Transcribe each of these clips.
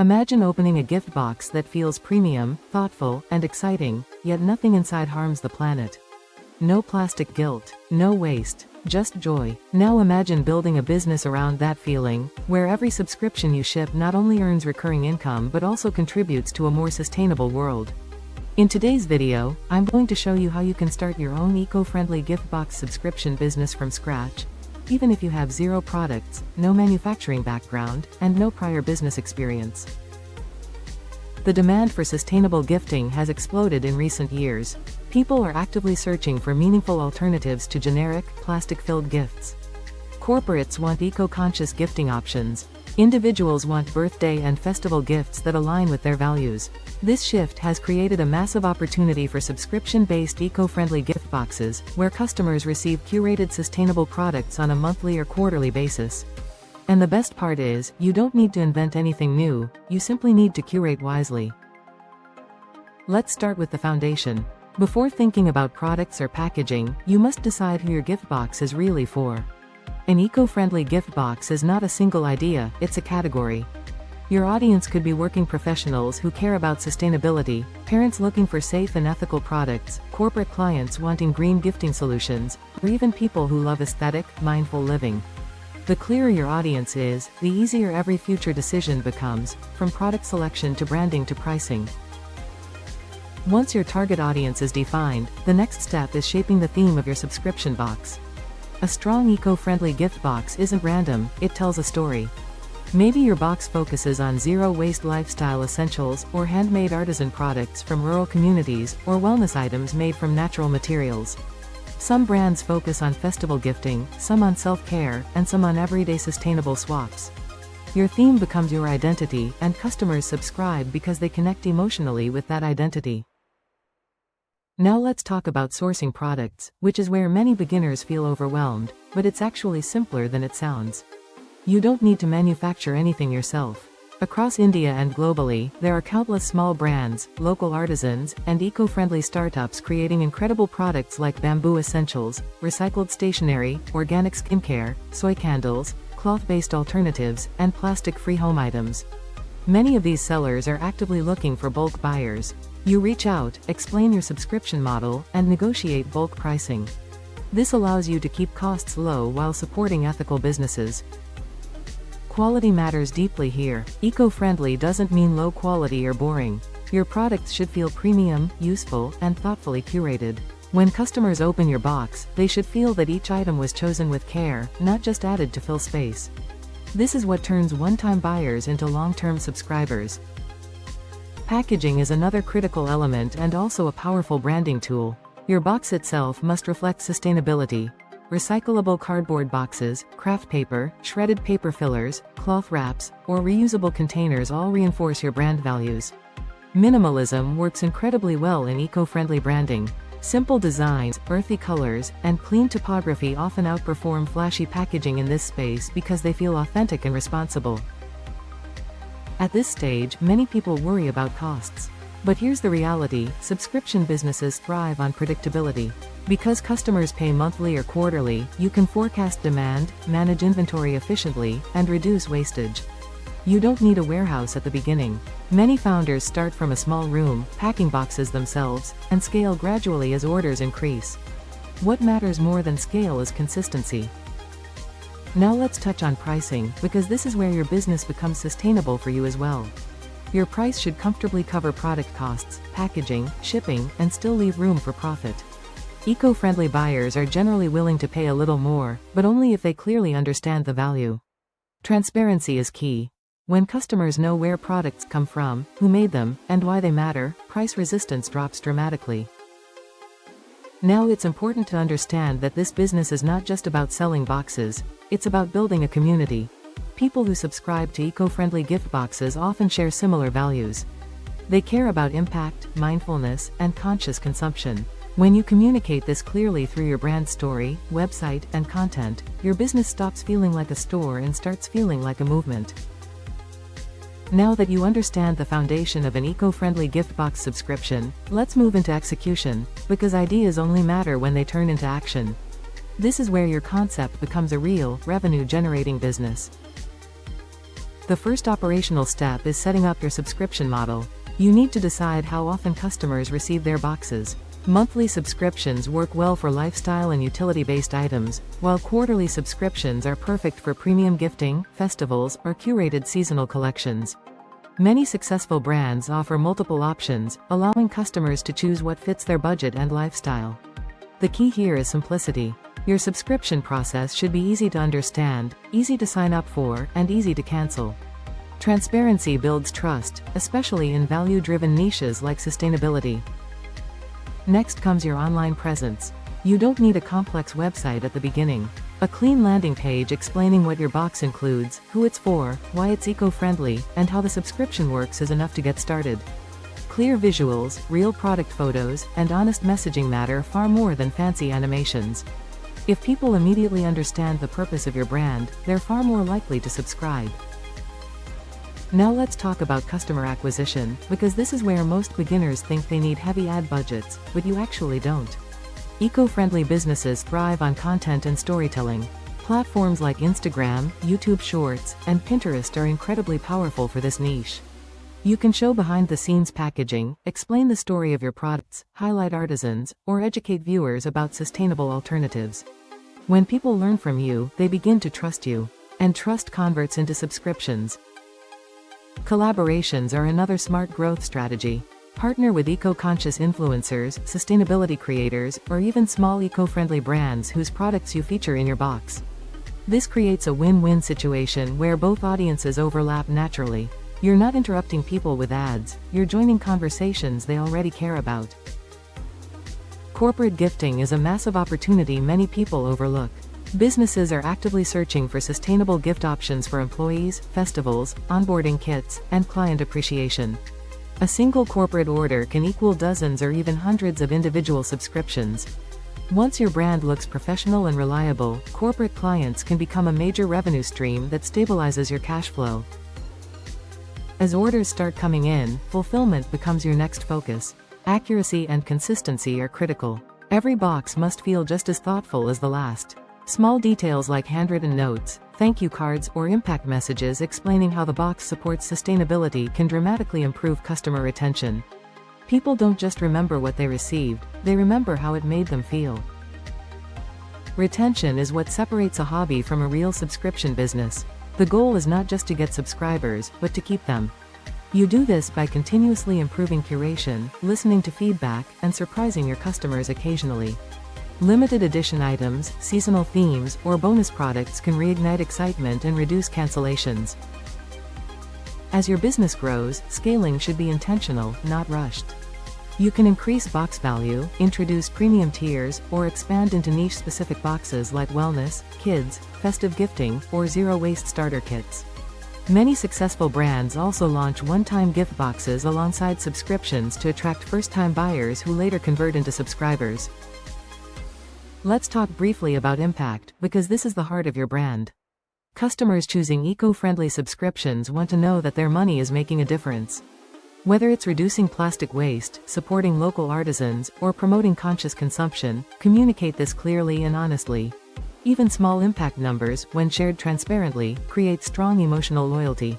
Imagine opening a gift box that feels premium, thoughtful, and exciting, yet nothing inside harms the planet. No plastic guilt, no waste, just joy. Now imagine building a business around that feeling, where every subscription you ship not only earns recurring income but also contributes to a more sustainable world. In today's video, I'm going to show you how you can start your own eco-friendly gift box subscription business from scratch, even if you have zero products, no manufacturing background, and no prior business experience. The demand for sustainable gifting has exploded in recent years. People are actively searching for meaningful alternatives to generic, plastic-filled gifts. Corporates want eco-conscious gifting options. Individuals want birthday and festival gifts that align with their values. This shift has created a massive opportunity for subscription-based eco-friendly gift boxes, where customers receive curated sustainable products on a monthly or quarterly basis. And the best part is, you don't need to invent anything new, you simply need to curate wisely. Let's start with the foundation. Before thinking about products or packaging, you must decide who your gift box is really for. An eco-friendly gift box is not a single idea, it's a category. Your audience could be working professionals who care about sustainability, parents looking for safe and ethical products, corporate clients wanting green gifting solutions, or even people who love aesthetic, mindful living. The clearer your audience is, the easier every future decision becomes, from product selection to branding to pricing. Once your target audience is defined, the next step is shaping the theme of your subscription box. A strong eco-friendly gift box isn't random, it tells a story. Maybe your box focuses on zero-waste lifestyle essentials, or handmade artisan products from rural communities, or wellness items made from natural materials. Some brands focus on festival gifting, some on self-care, and some on everyday sustainable swaps. Your theme becomes your identity, and customers subscribe because they connect emotionally with that identity. Now let's talk about sourcing products, which is where many beginners feel overwhelmed, but it's actually simpler than it sounds. You don't need to manufacture anything yourself. Across India and globally, there are countless small brands, local artisans, and eco-friendly startups creating incredible products like bamboo essentials, recycled stationery, organic skincare, soy candles, cloth-based alternatives, and plastic-free home items. Many of these sellers are actively looking for bulk buyers. You reach out, explain your subscription model, and negotiate bulk pricing. This allows you to keep costs low while supporting ethical businesses. Quality matters deeply here. Eco-friendly doesn't mean low quality or boring. Your products should feel premium, useful, and thoughtfully curated. When customers open your box, they should feel that each item was chosen with care, not just added to fill space. This is what turns one-time buyers into long-term subscribers. Packaging is another critical element and also a powerful branding tool. Your box itself must reflect sustainability. Recyclable cardboard boxes, craft paper, shredded paper fillers, cloth wraps, or reusable containers all reinforce your brand values. Minimalism works incredibly well in eco-friendly branding. Simple designs, earthy colors, and clean typography often outperform flashy packaging in this space because they feel authentic and responsible. At this stage, many people worry about costs. But here's the reality, subscription businesses thrive on predictability. Because customers pay monthly or quarterly, you can forecast demand, manage inventory efficiently, and reduce wastage. You don't need a warehouse at the beginning. Many founders start from a small room, packing boxes themselves, and scale gradually as orders increase. What matters more than scale is consistency. Now let's touch on pricing, because this is where your business becomes sustainable for you as well. Your price should comfortably cover product costs, packaging, shipping, and still leave room for profit. Eco-friendly buyers are generally willing to pay a little more, but only if they clearly understand the value. Transparency is key. When customers know where products come from, who made them, and why they matter, price resistance drops dramatically. Now it's important to understand that this business is not just about selling boxes, it's about building a community. People who subscribe to eco-friendly gift boxes often share similar values. They care about impact, mindfulness, and conscious consumption. When you communicate this clearly through your brand story, website, and content, your business stops feeling like a store and starts feeling like a movement. Now that you understand the foundation of an eco-friendly gift box subscription, let's move into execution, because ideas only matter when they turn into action. This is where your concept becomes a real, revenue-generating business. The first operational step is setting up your subscription model. You need to decide how often customers receive their boxes. Monthly subscriptions work well for lifestyle and utility-based items, while quarterly subscriptions are perfect for premium gifting, festivals, or curated seasonal collections. Many successful brands offer multiple options, allowing customers to choose what fits their budget and lifestyle. The key here is simplicity. Your subscription process should be easy to understand, easy to sign up for, and easy to cancel. Transparency builds trust, especially in value-driven niches like sustainability. Next comes your online presence. You don't need a complex website at the beginning. A clean landing page explaining what your box includes, who it's for, why it's eco-friendly, and how the subscription works is enough to get started. Clear visuals, real product photos, and honest messaging matter far more than fancy animations. If people immediately understand the purpose of your brand, they're far more likely to subscribe. Now let's talk about customer acquisition, because this is where most beginners think they need heavy ad budgets, but you actually don't. Eco-friendly businesses thrive on content and storytelling. Platforms like Instagram, YouTube Shorts, and Pinterest are incredibly powerful for this niche. You can show behind-the-scenes packaging, explain the story of your products, highlight artisans, or educate viewers about sustainable alternatives. When people learn from you, they begin to trust you. And trust converts into subscriptions. Collaborations are another smart growth strategy. Partner with eco-conscious influencers, sustainability creators, or even small eco-friendly brands whose products you feature in your box. This creates a win-win situation where both audiences overlap naturally. You're not interrupting people with ads, you're joining conversations they already care about. Corporate gifting is a massive opportunity many people overlook. Businesses are actively searching for sustainable gift options for employees, festivals, onboarding kits, and client appreciation. A single corporate order can equal dozens or even hundreds of individual subscriptions. Once your brand looks professional and reliable, corporate clients can become a major revenue stream that stabilizes your cash flow. As orders start coming in, fulfillment becomes your next focus. Accuracy and consistency are critical. Every box must feel just as thoughtful as the last. Small details like handwritten notes, thank you cards, or impact messages explaining how the box supports sustainability can dramatically improve customer retention. People don't just remember what they received, they remember how it made them feel. Retention is what separates a hobby from a real subscription business. The goal is not just to get subscribers, but to keep them. You do this by continuously improving curation, listening to feedback, and surprising your customers occasionally. Limited edition items, seasonal themes, or bonus products can reignite excitement and reduce cancellations. As your business grows, scaling should be intentional, not rushed. You can increase box value, introduce premium tiers, or expand into niche-specific boxes like wellness, kids, festive gifting, or zero-waste starter kits. Many successful brands also launch one-time gift boxes alongside subscriptions to attract first-time buyers who later convert into subscribers. Let's talk briefly about impact, because this is the heart of your brand. Customers choosing eco-friendly subscriptions want to know that their money is making a difference. Whether it's reducing plastic waste, supporting local artisans, or promoting conscious consumption, communicate this clearly and honestly. Even small impact numbers, when shared transparently, create strong emotional loyalty.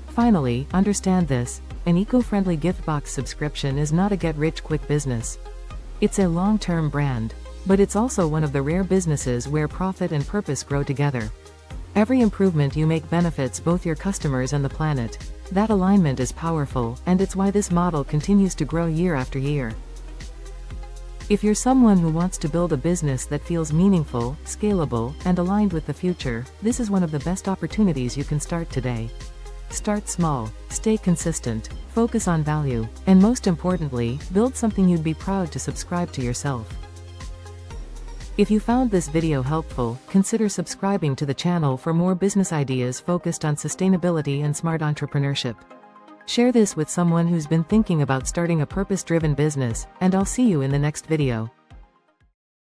Finally, understand this: an eco-friendly gift box subscription is not a get-rich-quick business. It's a long-term brand. But it's also one of the rare businesses where profit and purpose grow together. Every improvement you make benefits both your customers and the planet. That alignment is powerful, and it's why this model continues to grow year after year. If you're someone who wants to build a business that feels meaningful, scalable, and aligned with the future, this is one of the best opportunities you can start today. Start small, stay consistent, focus on value, and most importantly, build something you'd be proud to subscribe to yourself. If you found this video helpful, consider subscribing to the channel for more business ideas focused on sustainability and smart entrepreneurship. Share this with someone who's been thinking about starting a purpose-driven business, and I'll see you in the next video.